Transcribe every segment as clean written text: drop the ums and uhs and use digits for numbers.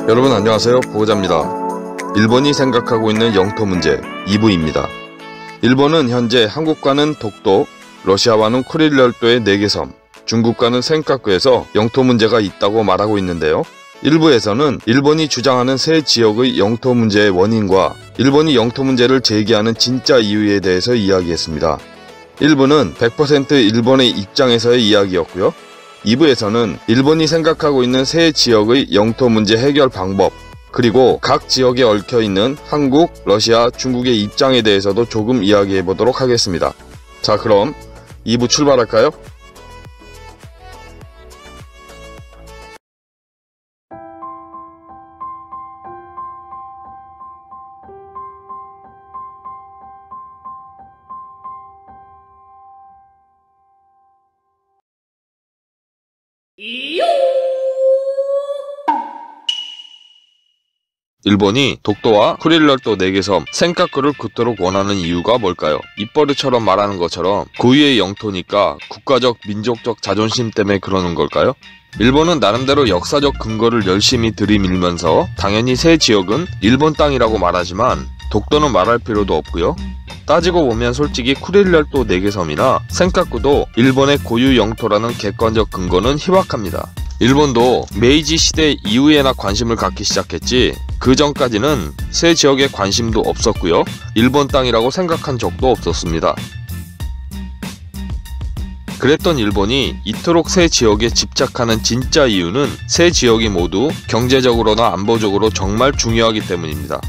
여러분 안녕하세요, 보호자입니다. 일본이 생각하고 있는 영토 문제 2부입니다. 일본은 현재 한국과는 독도, 러시아와는 쿠릴 열도의 4개 섬, 중국과는 센카쿠에서 영토 문제가 있다고 말하고 있는데요. 일부에서는 일본이 주장하는 세 지역의 영토 문제의 원인과 일본이 영토 문제를 제기하는 진짜 이유에 대해서 이야기했습니다. 1부는 100% 일본의 입장에서의 이야기였고요. 2부에서는 일본이 생각하고 있는 세 지역의 영토 문제 해결 방법, 그리고 각 지역에 얽혀있는 한국, 러시아, 중국의 입장에 대해서도 조금 이야기해보도록 하겠습니다. 자, 그럼 2부 출발할까요? 일본이 독도와 쿠릴 열도 4개 섬, 센카쿠를 굳도록 원하는 이유가 뭘까요? 입버릇처럼 말하는 것처럼 고유의 영토니까 국가적, 민족적 자존심 때문에 그러는 걸까요? 일본은 나름대로 역사적 근거를 열심히 들이밀면서 당연히 세 지역은 일본 땅이라고 말하지만 독도는 말할 필요도 없고요. 따지고 보면 솔직히 쿠릴 열도 4개 섬이나 센카쿠도 일본의 고유 영토라는 객관적 근거는 희박합니다. 일본도 메이지 시대 이후에나 관심을 갖기 시작했지 그 전까지는 세 지역에 관심도 없었고요. 일본 땅이라고 생각한 적도 없었습니다. 그랬던 일본이 이토록 세 지역에 집착하는 진짜 이유는 세 지역이 모두 경제적으로나 안보적으로 정말 중요하기 때문입니다.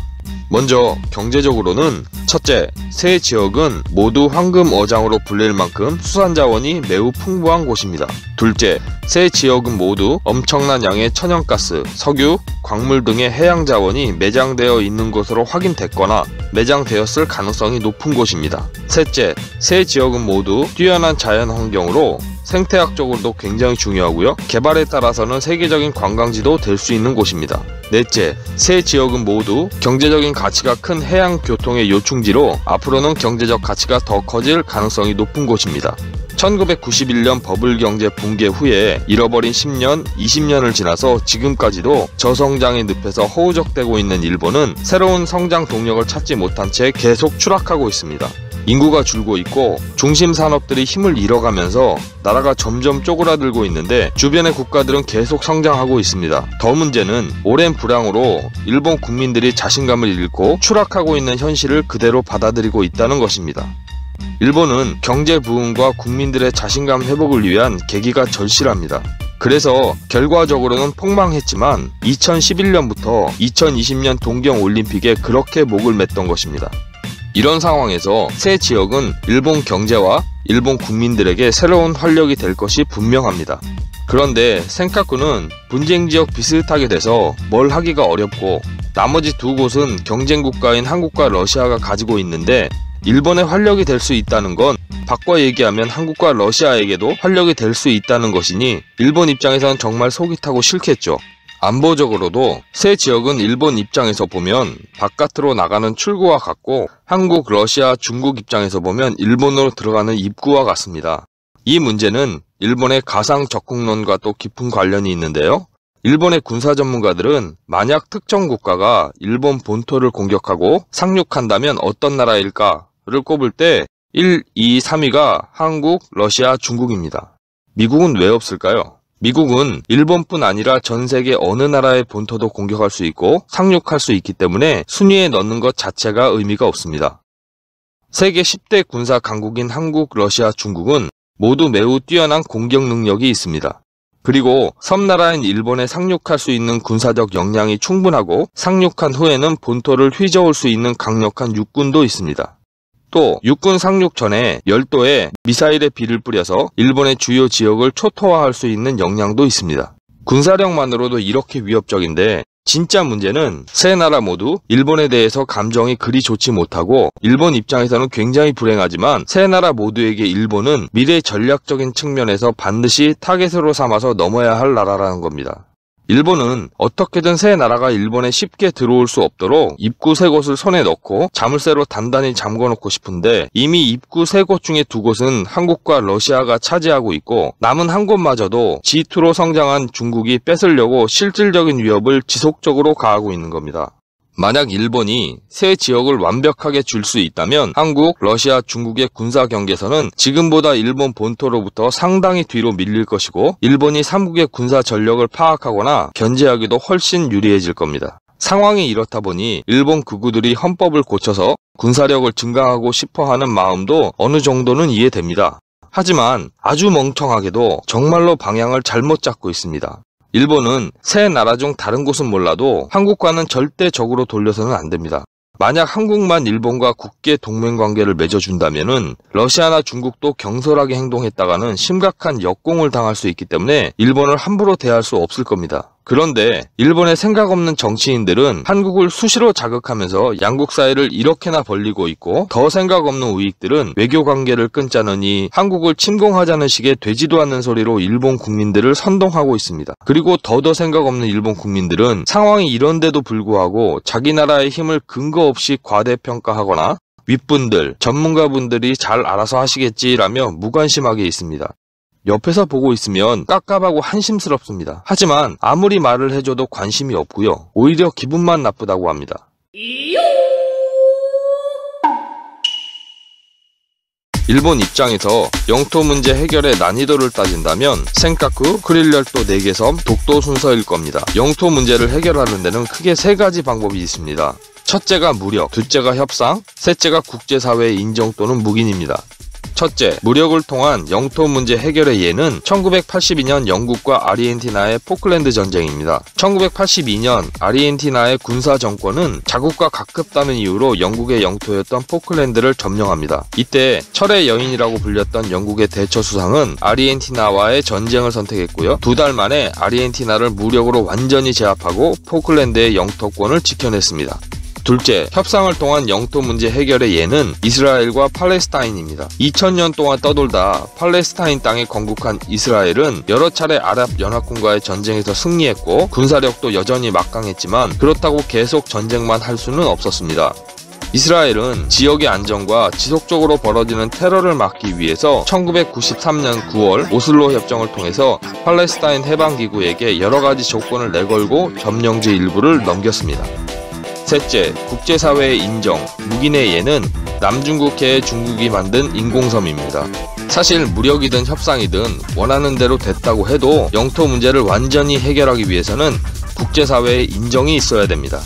먼저 경제적으로는 첫째, 세 지역은 모두 황금 어장으로 불릴 만큼 수산자원이 매우 풍부한 곳입니다. 둘째, 세 지역은 모두 엄청난 양의 천연가스, 석유, 광물 등의 해양자원이 매장되어 있는 것으로 확인됐거나 매장되었을 가능성이 높은 곳입니다. 셋째, 세 지역은 모두 뛰어난 자연환경으로 생태학적으로도 굉장히 중요하고요. 개발에 따라서는 세계적인 관광지도 될 수 있는 곳입니다. 넷째, 세 지역은 모두 경제적인 가치가 큰 해양 교통의 요충지로 앞으로는 경제적 가치가 더 커질 가능성이 높은 곳입니다. 1991년 버블 경제 붕괴 후에 잃어버린 10년, 20년을 지나서 지금까지도 저성장의 늪에서 허우적대고 있는 일본은 새로운 성장 동력을 찾지 못한 채 계속 추락하고 있습니다. 인구가 줄고 있고 중심 산업들이 힘을 잃어가면서 나라가 점점 쪼그라들고 있는데 주변의 국가들은 계속 성장하고 있습니다. 더 문제는 오랜 불황으로 일본 국민들이 자신감을 잃고 추락하고 있는 현실을 그대로 받아들이고 있다는 것입니다. 일본은 경제 부흥과 국민들의 자신감 회복을 위한 계기가 절실합니다. 그래서 결과적으로는 폭망했지만 2011년부터 2020년 동경올림픽에 그렇게 목을 맸던 것입니다. 이런 상황에서 세 지역은 일본 경제와 일본 국민들에게 새로운 활력이 될 것이 분명합니다. 그런데 센카쿠는 분쟁지역 비슷하게 돼서 뭘 하기가 어렵고 나머지 두 곳은 경쟁국가인 한국과 러시아가 가지고 있는데 일본의 활력이 될 수 있다는 건 바꿔 얘기하면 한국과 러시아에게도 활력이 될 수 있다는 것이니 일본 입장에서는 정말 속이 타고 싫겠죠. 안보적으로도 세 지역은 일본 입장에서 보면 바깥으로 나가는 출구와 같고 한국, 러시아, 중국 입장에서 보면 일본으로 들어가는 입구와 같습니다. 이 문제는 일본의 가상 적국론과 또 깊은 관련이 있는데요. 일본의 군사 전문가들은 만약 특정 국가가 일본 본토를 공격하고 상륙한다면 어떤 나라일까를 꼽을 때 1, 2, 3위가 한국, 러시아, 중국입니다. 미국은 왜 없을까요? 미국은 일본뿐 아니라 전 세계 어느 나라의 본토도 공격할 수 있고 상륙할 수 있기 때문에 순위에 넣는 것 자체가 의미가 없습니다. 세계 10대 군사 강국인 한국, 러시아, 중국은 모두 매우 뛰어난 공격 능력이 있습니다. 그리고 섬나라인 일본에 상륙할 수 있는 군사적 역량이 충분하고 상륙한 후에는 본토를 휘저을 수 있는 강력한 육군도 있습니다. 또 육군 상륙 전에 열도에 미사일의 비를 뿌려서 일본의 주요 지역을 초토화할 수 있는 역량도 있습니다. 군사력만으로도 이렇게 위협적인데 진짜 문제는 세 나라 모두 일본에 대해서 감정이 그리 좋지 못하고 일본 입장에서는 굉장히 불행하지만 세 나라 모두에게 일본은 미래 전략적인 측면에서 반드시 타겟으로 삼아서 넘어야 할 나라라는 겁니다. 일본은 어떻게든 새 나라가 일본에 쉽게 들어올 수 없도록 입구 3곳을 손에 넣고 자물쇠로 단단히 잠궈놓고 싶은데 이미 입구 3곳 중에 2곳은 한국과 러시아가 차지하고 있고 남은 한 곳마저도 G2로 성장한 중국이 뺏으려고 실질적인 위협을 지속적으로 가하고 있는 겁니다. 만약 일본이 새 지역을 완벽하게 줄 수 있다면 한국, 러시아, 중국의 군사 경계선은 지금보다 일본 본토로부터 상당히 뒤로 밀릴 것이고 일본이 삼국의 군사 전력을 파악하거나 견제하기도 훨씬 유리해질 겁니다. 상황이 이렇다 보니 일본 극우들이 헌법을 고쳐서 군사력을 증강하고 싶어하는 마음도 어느 정도는 이해됩니다. 하지만 아주 멍청하게도 정말로 방향을 잘못 잡고 있습니다. 일본은 새 나라 중 다른 곳은 몰라도 한국과는 절대 적으로 돌려서는 안 됩니다. 만약 한국만 일본과 국계 동맹 관계를 맺어준다면은 러시아나 중국도 경솔하게 행동했다가는 심각한 역공을 당할 수 있기 때문에 일본을 함부로 대할 수 없을 겁니다. 그런데 일본의 생각 없는 정치인들은 한국을 수시로 자극하면서 양국 사이를 이렇게나 벌리고 있고 더 생각 없는 우익들은 외교 관계를 끊자느니 한국을 침공하자는 식의 되지도 않는 소리로 일본 국민들을 선동하고 있습니다. 그리고 더더 생각 없는 일본 국민들은 상황이 이런데도 불구하고 자기 나라의 힘을 근거 없이 과대평가하거나 윗분들, 전문가분들이 잘 알아서 하시겠지라며 무관심하게 있습니다. 옆에서 보고 있으면 깝깝하고 한심스럽습니다. 하지만 아무리 말을 해줘도 관심이 없고요. 오히려 기분만 나쁘다고 합니다. 일본 입장에서 영토 문제 해결의 난이도를 따진다면 센카쿠, 쿠릴열도 4개섬, 독도 순서일 겁니다. 영토 문제를 해결하는 데는 크게 3가지 방법이 있습니다. 첫째가 무력, 둘째가 협상, 셋째가 국제사회의 인정 또는 묵인입니다. 첫째, 무력을 통한 영토 문제 해결의 예는 1982년 영국과 아르헨티나의 포클랜드 전쟁입니다. 1982년 아르헨티나의 군사 정권은 자국과 가깝다는 이유로 영국의 영토였던 포클랜드를 점령합니다. 이때 철의 여인이라고 불렸던 영국의 대처 수상은 아르헨티나와의 전쟁을 선택했고요. 2달 만에 아르헨티나를 무력으로 완전히 제압하고 포클랜드의 영토권을 지켜냈습니다. 둘째, 협상을 통한 영토 문제 해결의 예는 이스라엘과 팔레스타인입니다. 2000년 동안 떠돌다 팔레스타인 땅에 건국한 이스라엘은 여러 차례 아랍연합군과의 전쟁에서 승리했고 군사력도 여전히 막강했지만 그렇다고 계속 전쟁만 할 수는 없었습니다. 이스라엘은 지역의 안정과 지속적으로 벌어지는 테러를 막기 위해서 1993년 9월 오슬로 협정을 통해서 팔레스타인 해방기구에게 여러가지 조건을 내걸고 점령지 일부를 넘겼습니다. 셋째, 국제사회의 인정, 묵인의 예는 남중국해에 중국이 만든 인공섬입니다. 사실 무력이든 협상이든 원하는 대로 됐다고 해도 영토 문제를 완전히 해결하기 위해서는 국제사회의 인정이 있어야 됩니다.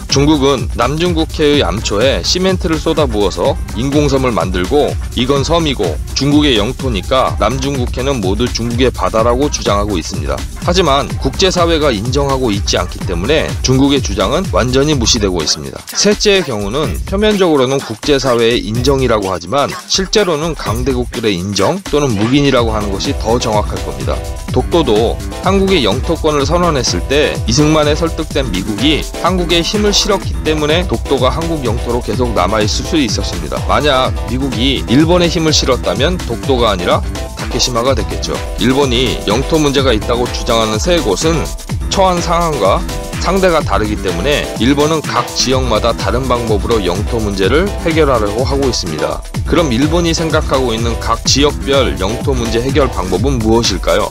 중국은 남중국해의 암초에 시멘트를 쏟아부어서 인공섬을 만들고 이건 섬이고 중국의 영토니까 남중국해는 모두 중국의 바다라고 주장하고 있습니다. 하지만 국제사회가 인정하고 있지 않기 때문에 중국의 주장은 완전히 무시되고 있습니다. 셋째의 경우는 표면적으로는 국제사회의 인정이라고 하지만 실제로는 강대국들의 인정 또는 묵인이라고 하는 것이 더 정확할 겁니다. 독도도 한국의 영토권을 선언했을 때 이승만에 설득된 미국이 한국에 힘을 실었기 때문에 독도가 한국 영토로 계속 남아있을 수 있었습니다. 만약 미국이 일본에 힘을 실었다면 독도가 아니라 다케시마가 됐겠죠. 일본이 영토 문제가 있다고 주장하는 세 곳은 처한 상황과 상대가 다르기 때문에 일본은 각 지역마다 다른 방법으로 영토 문제를 해결하려고 하고 있습니다. 그럼 일본이 생각하고 있는 각 지역별 영토 문제 해결 방법은 무엇일까요?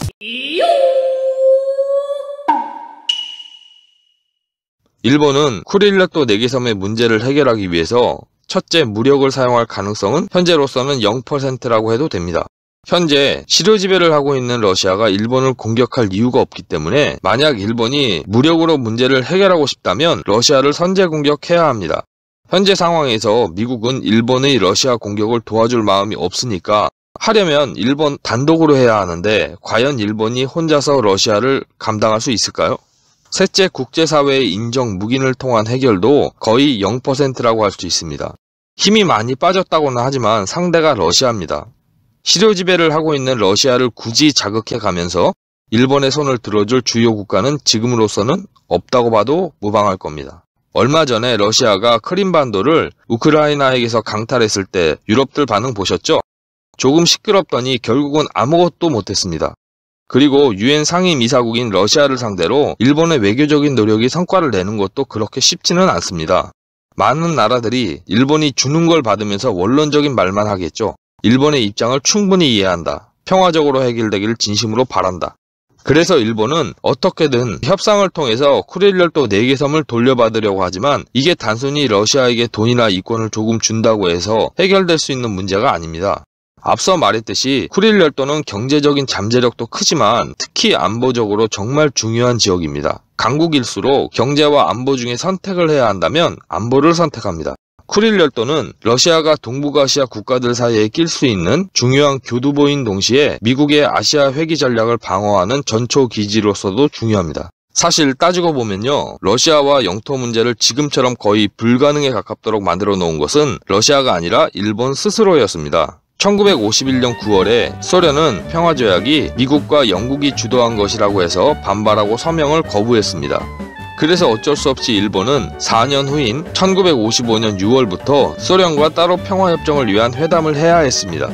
일본은 쿠릴렛도 4개 섬의 문제를 해결하기 위해서 첫째, 무력을 사용할 가능성은 현재로서는 0%라고 해도 됩니다. 현재 시료 지배를 하고 있는 러시아가 일본을 공격할 이유가 없기 때문에 만약 일본이 무력으로 문제를 해결하고 싶다면 러시아를 선제 공격해야 합니다. 현재 상황에서 미국은 일본의 러시아 공격을 도와줄 마음이 없으니까 하려면 일본 단독으로 해야 하는데 과연 일본이 혼자서 러시아를 감당할 수 있을까요? 셋째, 국제사회의 인정 묵인을 통한 해결도 거의 0%라고 할 수 있습니다. 힘이 많이 빠졌다고는 하지만 상대가 러시아입니다. 시료 지배를 하고 있는 러시아를 굳이 자극해 가면서 일본의 손을 들어줄 주요 국가는 지금으로서는 없다고 봐도 무방할 겁니다. 얼마 전에 러시아가 크림반도를 우크라이나에게서 강탈했을 때 유럽들 반응 보셨죠? 조금 시끄럽더니 결국은 아무것도 못했습니다. 그리고 유엔 상임이사국인 러시아를 상대로 일본의 외교적인 노력이 성과를 내는 것도 그렇게 쉽지는 않습니다. 많은 나라들이 일본이 주는 걸 받으면서 원론적인 말만 하겠죠. 일본의 입장을 충분히 이해한다. 평화적으로 해결되기를 진심으로 바란다. 그래서 일본은 어떻게든 협상을 통해서 쿠릴열도 4개 섬을 돌려받으려고 하지만 이게 단순히 러시아에게 돈이나 이권을 조금 준다고 해서 해결될 수 있는 문제가 아닙니다. 앞서 말했듯이 쿠릴열도는 경제적인 잠재력도 크지만 특히 안보적으로 정말 중요한 지역입니다. 강국일수록 경제와 안보 중에 선택을 해야 한다면 안보를 선택합니다. 쿠릴열도는 러시아가 동북아시아 국가들 사이에 낄 수 있는 중요한 교두보인 동시에 미국의 아시아 회귀 전략을 방어하는 전초 기지로서도 중요합니다. 사실 따지고 보면요, 러시아와 영토 문제를 지금처럼 거의 불가능에 가깝도록 만들어 놓은 것은 러시아가 아니라 일본 스스로였습니다. 1951년 9월에 소련은 평화조약이 미국과 영국이 주도한 것이라고 해서 반발하고 서명을 거부했습니다. 그래서 어쩔 수 없이 일본은 4년 후인 1955년 6월부터 소련과 따로 평화협정을 위한 회담을 해야 했습니다.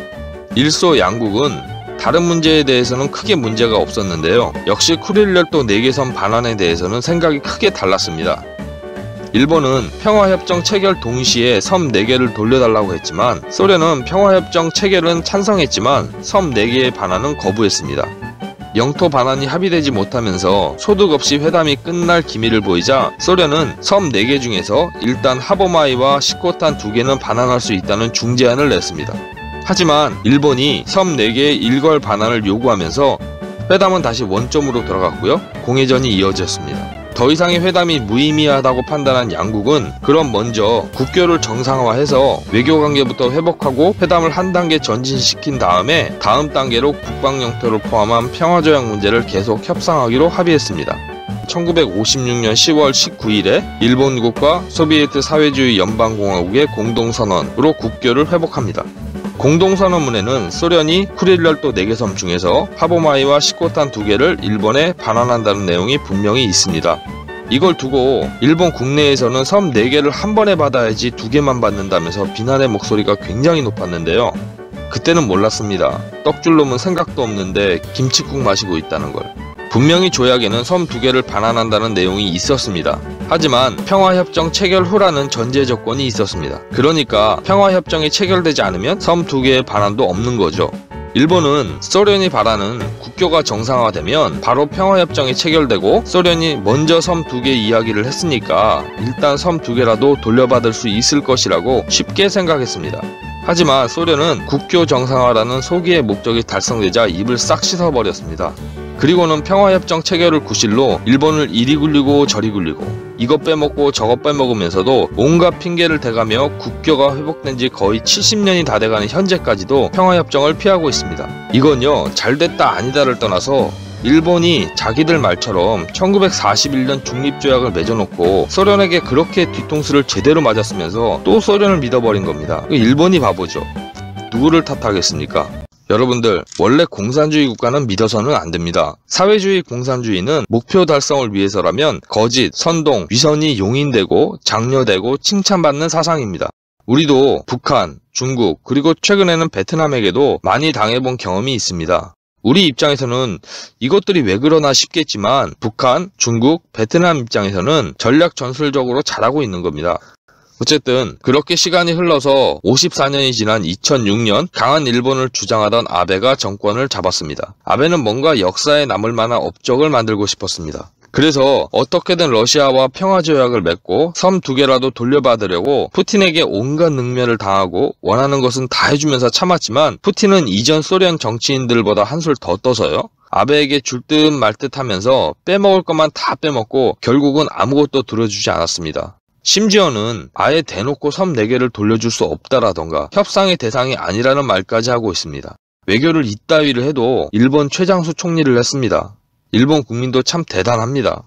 일소 양국은 다른 문제에 대해서는 크게 문제가 없었는데요. 역시 쿠릴열도 4개 섬 반환에 대해서는 생각이 크게 달랐습니다. 일본은 평화협정 체결 동시에 섬 4개를 돌려달라고 했지만 소련은 평화협정 체결은 찬성했지만 섬 4개의 반환은 거부했습니다. 영토 반환이 합의되지 못하면서 소득 없이 회담이 끝날 기미를 보이자 소련은 섬 4개 중에서 일단 하보마이와 시코탄 2개는 반환할 수 있다는 중재안을 냈습니다. 하지만 일본이 섬 4개의 일괄 반환을 요구하면서 회담은 다시 원점으로 돌아갔고요. 공회전이 이어졌습니다. 더 이상의 회담이 무의미하다고 판단한 양국은 그럼 먼저 국교를 정상화해서 외교관계부터 회복하고 회담을 한 단계 전진시킨 다음에 다음 단계로 국방 영토를 포함한 평화조약 문제를 계속 협상하기로 합의했습니다. 1956년 10월 19일에 일본국과 소비에트 사회주의 연방공화국의 공동선언으로 국교를 회복합니다. 공동선언문에는 소련이 쿠릴열도 4개 섬 중에서 하보마이와 시코탄 2개를 일본에 반환한다는 내용이 분명히 있습니다. 이걸 두고 일본 국내에서는 섬 4개를 한 번에 받아야지 2개만 받는다면서 비난의 목소리가 굉장히 높았는데요. 그때는 몰랐습니다. 떡줄놈은 생각도 없는데 김칫국 마시고 있다는 걸. 분명히 조약에는 섬 2개를 반환한다는 내용이 있었습니다. 하지만 평화협정 체결 후라는 전제 조건이 있었습니다. 그러니까 평화협정이 체결되지 않으면 섬 2개의 반환도 없는 거죠. 일본은 소련이 바라는 국교가 정상화되면 바로 평화협정이 체결되고 소련이 먼저 섬 2개 이야기를 했으니까 일단 섬 2개라도 돌려받을 수 있을 것이라고 쉽게 생각했습니다. 하지만 소련은 국교 정상화라는 소기의 목적이 달성되자 입을 싹 씻어버렸습니다. 그리고는 평화협정 체결을 구실로 일본을 이리 굴리고 저리 굴리고 이것 빼먹고 저것 빼먹으면서도 온갖 핑계를 대가며 국교가 회복된 지 거의 70년이 다 돼가는 현재까지도 평화협정을 피하고 있습니다. 이건요, 잘됐다 아니다를 떠나서 일본이 자기들 말처럼 1941년 중립조약을 맺어놓고 소련에게 그렇게 뒤통수를 제대로 맞았으면서 또 소련을 믿어버린 겁니다. 일본이 바보죠. 누구를 탓하겠습니까? 여러분들, 원래 공산주의 국가는 믿어서는 안 됩니다. 사회주의 공산주의는 목표 달성을 위해서라면 거짓, 선동, 위선이 용인되고 장려되고 칭찬받는 사상입니다. 우리도 북한, 중국, 그리고 최근에는 베트남에게도 많이 당해본 경험이 있습니다. 우리 입장에서는 이것들이 왜 그러나 싶겠지만 북한, 중국, 베트남 입장에서는 전략 전술적으로 잘하고 있는 겁니다. 어쨌든 그렇게 시간이 흘러서 54년이 지난 2006년 강한 일본을 주장하던 아베가 정권을 잡았습니다. 아베는 뭔가 역사에 남을 만한 업적을 만들고 싶었습니다. 그래서 어떻게든 러시아와 평화조약을 맺고 섬 2개라도 돌려받으려고 푸틴에게 온갖 능멸을 당하고 원하는 것은 다 해주면서 참았지만 푸틴은 이전 소련 정치인들보다 한술 더 떠서요. 아베에게 줄 듯 말 듯 하면서 빼먹을 것만 다 빼먹고 결국은 아무것도 들어주지 않았습니다. 심지어는 아예 대놓고 섬 4개를 돌려줄 수 없다라던가 협상의 대상이 아니라는 말까지 하고 있습니다. 외교를 이따위를 해도 일본 최장수 총리를 했습니다. 일본 국민도 참 대단합니다.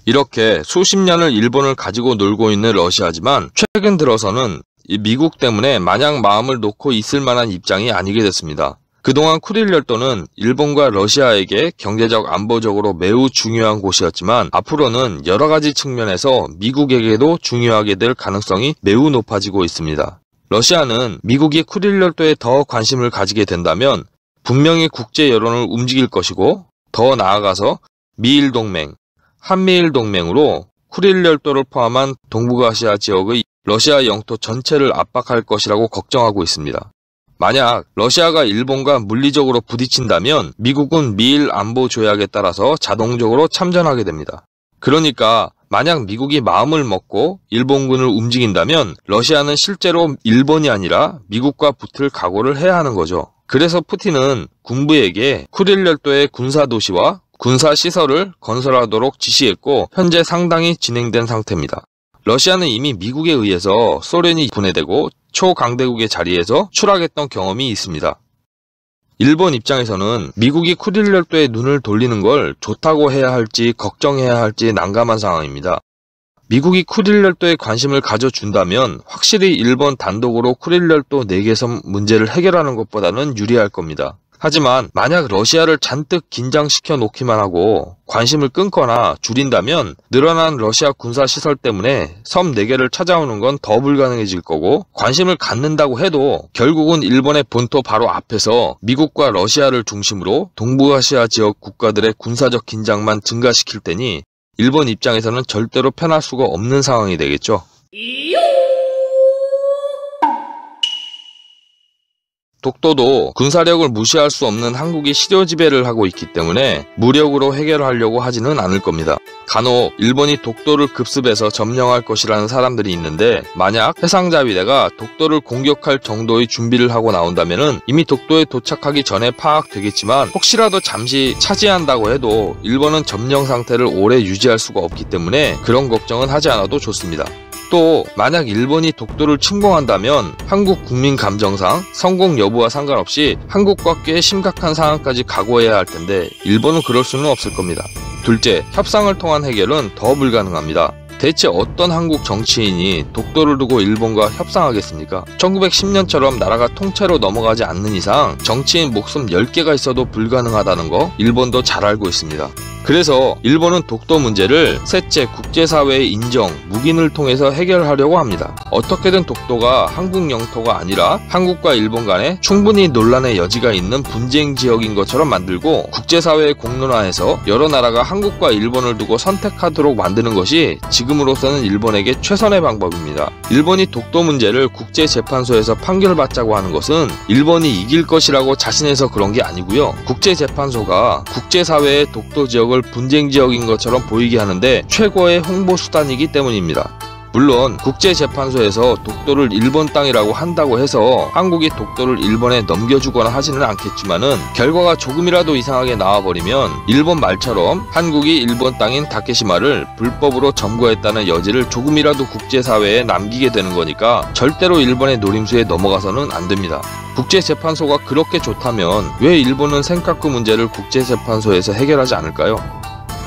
이렇게 수십 년을 일본을 가지고 놀고 있는 러시아지만 최근 들어서는 미국 때문에 마냥 마음을 놓고 있을 만한 입장이 아니게 됐습니다. 그동안 쿠릴열도는 일본과 러시아에게 경제적 안보적으로 매우 중요한 곳이었지만 앞으로는 여러가지 측면에서 미국에게도 중요하게 될 가능성이 매우 높아지고 있습니다. 러시아는 미국이 쿠릴열도에 더 관심을 가지게 된다면 분명히 국제 여론을 움직일 것이고 더 나아가서 미일 동맹, 한미일 동맹으로 쿠릴 열도를 포함한 동북아시아 지역의 러시아 영토 전체를 압박할 것이라고 걱정하고 있습니다. 만약 러시아가 일본과 물리적으로 부딪힌다면 미국은 미일 안보 조약에 따라서 자동적으로 참전하게 됩니다. 그러니까 만약 미국이 마음을 먹고 일본군을 움직인다면 러시아는 실제로 일본이 아니라 미국과 붙을 각오를 해야 하는 거죠. 그래서 푸틴은 군부에게 쿠릴 열도의 군사도시와 군사시설을 건설하도록 지시했고 현재 상당히 진행된 상태입니다. 러시아는 이미 미국에 의해서 소련이 분해되고 초강대국의 자리에서 추락했던 경험이 있습니다. 일본 입장에서는 미국이 쿠릴 열도에 눈을 돌리는 걸 좋다고 해야 할지 걱정해야 할지 난감한 상황입니다. 미국이 쿠릴 열도에 관심을 가져준다면 확실히 일본 단독으로 쿠릴 열도 내개섬 문제를 해결하는 것보다는 유리할 겁니다. 하지만 만약 러시아를 잔뜩 긴장시켜 놓기만 하고 관심을 끊거나 줄인다면 늘어난 러시아 군사시설 때문에 섬 4개를 찾아오는 건 더 불가능해질 거고 관심을 갖는다고 해도 결국은 일본의 본토 바로 앞에서 미국과 러시아를 중심으로 동북아시아 지역 국가들의 군사적 긴장만 증가시킬 테니 일본 입장에서는 절대로 편할 수가 없는 상황이 되겠죠. 독도도 군사력을 무시할 수 없는 한국이 실효 지배를 하고 있기 때문에 무력으로 해결하려고 하지는 않을 겁니다. 간혹 일본이 독도를 급습해서 점령할 것이라는 사람들이 있는데 만약 해상자위대가 독도를 공격할 정도의 준비를 하고 나온다면 이미 독도에 도착하기 전에 파악되겠지만 혹시라도 잠시 차지한다고 해도 일본은 점령 상태를 오래 유지할 수가 없기 때문에 그런 걱정은 하지 않아도 좋습니다. 또 만약 일본이 독도를 침공한다면 한국 국민 감정상 성공 여부와 상관없이 한국과 꽤 심각한 상황까지 각오해야 할 텐데 일본은 그럴 수는 없을 겁니다. 둘째, 협상을 통한 해결은 더 불가능합니다. 대체 어떤 한국 정치인이 독도를 두고 일본과 협상하겠습니까? 1910년처럼 나라가 통째로 넘어가지 않는 이상 정치인 목숨 10개가 있어도 불가능하다는 거 일본도 잘 알고 있습니다. 그래서 일본은 독도 문제를 셋째 국제사회의 인정, 묵인을 통해서 해결하려고 합니다. 어떻게든 독도가 한국 영토가 아니라 한국과 일본 간에 충분히 논란의 여지가 있는 분쟁 지역인 것처럼 만들고 국제사회에 공론화해서 여러 나라가 한국과 일본을 두고 선택하도록 만드는 것이 지금으로서는 일본에게 최선의 방법입니다. 일본이 독도 문제를 국제재판소에서 판결받자고 하는 것은 일본이 이길 것이라고 자신해서 그런 게 아니고요. 국제재판소가 국제사회의 독도 지역을 분쟁 지역인 것처럼 보이게 하는데 최고의 홍보 수단이기 때문입니다. 물론 국제재판소에서 독도를 일본 땅이라고 한다고 해서 한국이 독도를 일본에 넘겨주거나 하지는 않겠지만은 결과가 조금이라도 이상하게 나와버리면 일본 말처럼 한국이 일본 땅인 다케시마를 불법으로 점거했다는 여지를 조금이라도 국제사회에 남기게 되는 거니까 절대로 일본의 노림수에 넘어가서는 안 됩니다. 국제재판소가 그렇게 좋다면 왜 일본은 센카쿠 문제를 국제재판소에서 해결하지 않을까요?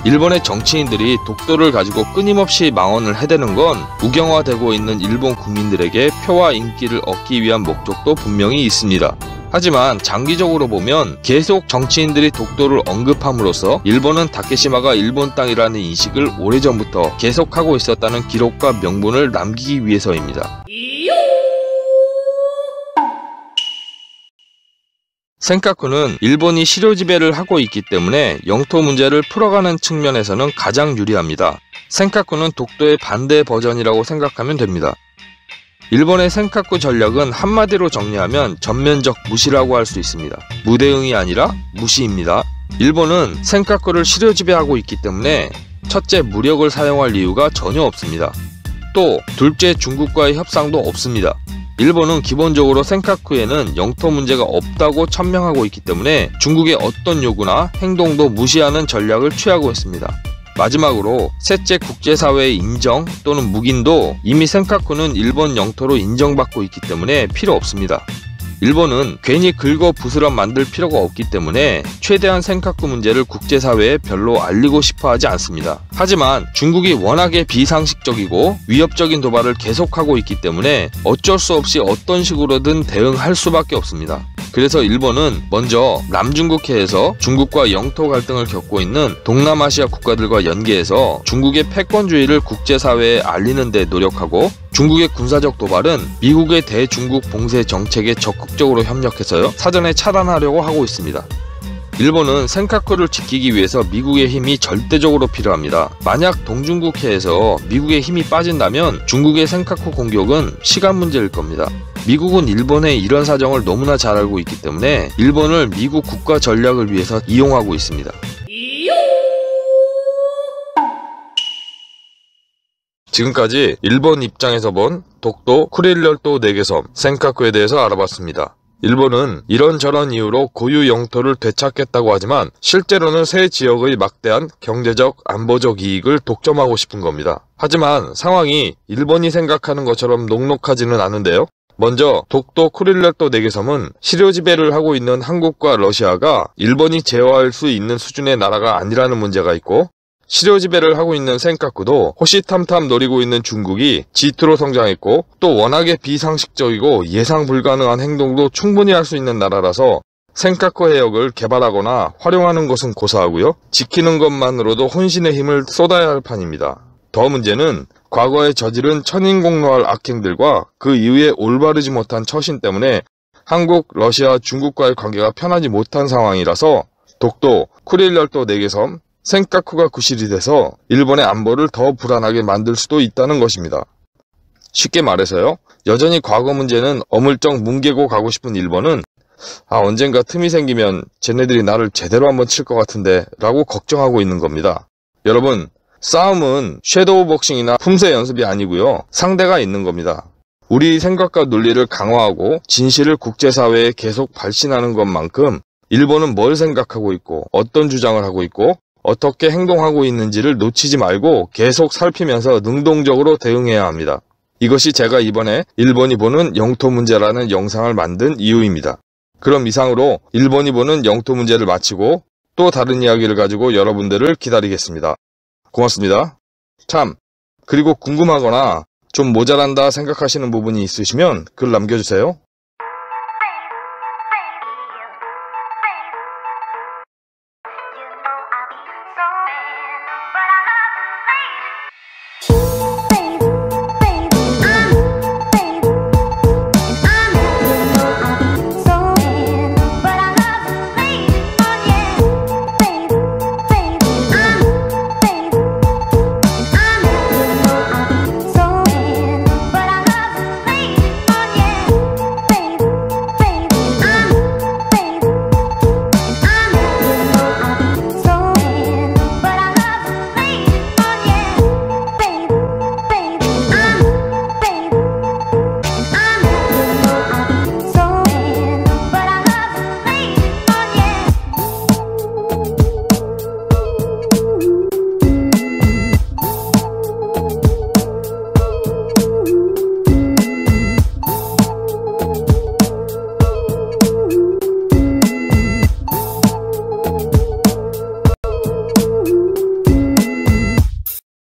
일본의 정치인들이 독도를 가지고 끊임없이 망언을 해대는 건 우경화되고 있는 일본 국민들에게 표와 인기를 얻기 위한 목적도 분명히 있습니다. 하지만 장기적으로 보면 계속 정치인들이 독도를 언급함으로써 일본은 다케시마가 일본 땅이라는 인식을 오래전부터 계속하고 있었다는 기록과 명분을 남기기 위해서입니다. 센카쿠는 일본이 실효 지배를 하고 있기 때문에 영토 문제를 풀어가는 측면에서는 가장 유리합니다. 센카쿠는 독도의 반대 버전이라고 생각하면 됩니다. 일본의 센카쿠 전략은 한마디로 정리하면 전면적 무시라고 할 수 있습니다. 무대응이 아니라 무시입니다. 일본은 센카쿠를 실효 지배하고 있기 때문에 첫째, 무력을 사용할 이유가 전혀 없습니다. 또 둘째, 중국과의 협상도 없습니다. 일본은 기본적으로 센카쿠에는 영토 문제가 없다고 천명하고 있기 때문에 중국의 어떤 요구나 행동도 무시하는 전략을 취하고 있습니다. 마지막으로 셋째, 국제사회의 인정 또는 묵인도 이미 센카쿠는 일본 영토로 인정받고 있기 때문에 필요 없습니다. 일본은 괜히 긁어 부스럼 만들 필요가 없기 때문에 최대한 센카쿠 문제를 국제사회에 별로 알리고 싶어 하지 않습니다. 하지만 중국이 워낙에 비상식적이고 위협적인 도발을 계속하고 있기 때문에 어쩔 수 없이 어떤 식으로든 대응할 수밖에 없습니다. 그래서 일본은 먼저 남중국해에서 중국과 영토 갈등을 겪고 있는 동남아시아 국가들과 연계해서 중국의 패권주의를 국제사회에 알리는 데 노력하고 중국의 군사적 도발은 미국의 대중국 봉쇄 정책에 적극적으로 협력해서요 사전에 차단하려고 하고 있습니다. 일본은 센카쿠를 지키기 위해서 미국의 힘이 절대적으로 필요합니다. 만약 동중국해에서 미국의 힘이 빠진다면 중국의 센카쿠 공격은 시간 문제일 겁니다. 미국은 일본의 이런 사정을 너무나 잘 알고 있기 때문에 일본을 미국 국가 전략을 위해서 이용하고 있습니다. 지금까지 일본 입장에서 본 독도, 쿠릴열도 4개 섬, 센카쿠에 대해서 알아봤습니다. 일본은 이런저런 이유로 고유 영토를 되찾겠다고 하지만 실제로는 새 지역의 막대한 경제적, 안보적 이익을 독점하고 싶은 겁니다. 하지만 상황이 일본이 생각하는 것처럼 녹록하지는 않은데요. 먼저 독도, 쿠릴열도 4개 섬은 실효 지배를 하고 있는 한국과 러시아가 일본이 제어할 수 있는 수준의 나라가 아니라는 문제가 있고, 실효 지배를 하고 있는 센카쿠도 호시탐탐 노리고 있는 중국이 G2로 성장했고 또 워낙에 비상식적이고 예상 불가능한 행동도 충분히 할 수 있는 나라라서 센카쿠 해역을 개발하거나 활용하는 것은 고사하고요. 지키는 것만으로도 혼신의 힘을 쏟아야 할 판입니다. 더 문제는 과거에 저지른 천인공노할 악행들과 그 이후에 올바르지 못한 처신 때문에 한국, 러시아, 중국과의 관계가 편하지 못한 상황이라서 독도, 쿠릴열도 4개 섬, 센카쿠가 구실이 돼서 일본의 안보를 더 불안하게 만들 수도 있다는 것입니다. 쉽게 말해서요. 여전히 과거 문제는 어물쩍 뭉개고 가고 싶은 일본은 언젠가 틈이 생기면 쟤네들이 나를 제대로 한번 칠 것 같은데 라고 걱정하고 있는 겁니다. 여러분, 싸움은 섀도우 복싱이나 품새 연습이 아니고요. 상대가 있는 겁니다. 우리 생각과 논리를 강화하고 진실을 국제사회에 계속 발신하는 것만큼 일본은 뭘 생각하고 있고 어떤 주장을 하고 있고 어떻게 행동하고 있는지를 놓치지 말고 계속 살피면서 능동적으로 대응해야 합니다. 이것이 제가 이번에 일본이 보는 영토 문제라는 영상을 만든 이유입니다. 그럼 이상으로 일본이 보는 영토 문제를 마치고 또 다른 이야기를 가지고 여러분들을 기다리겠습니다. 고맙습니다. 참, 그리고 궁금하거나 좀 모자란다 생각하시는 부분이 있으시면 글 남겨주세요.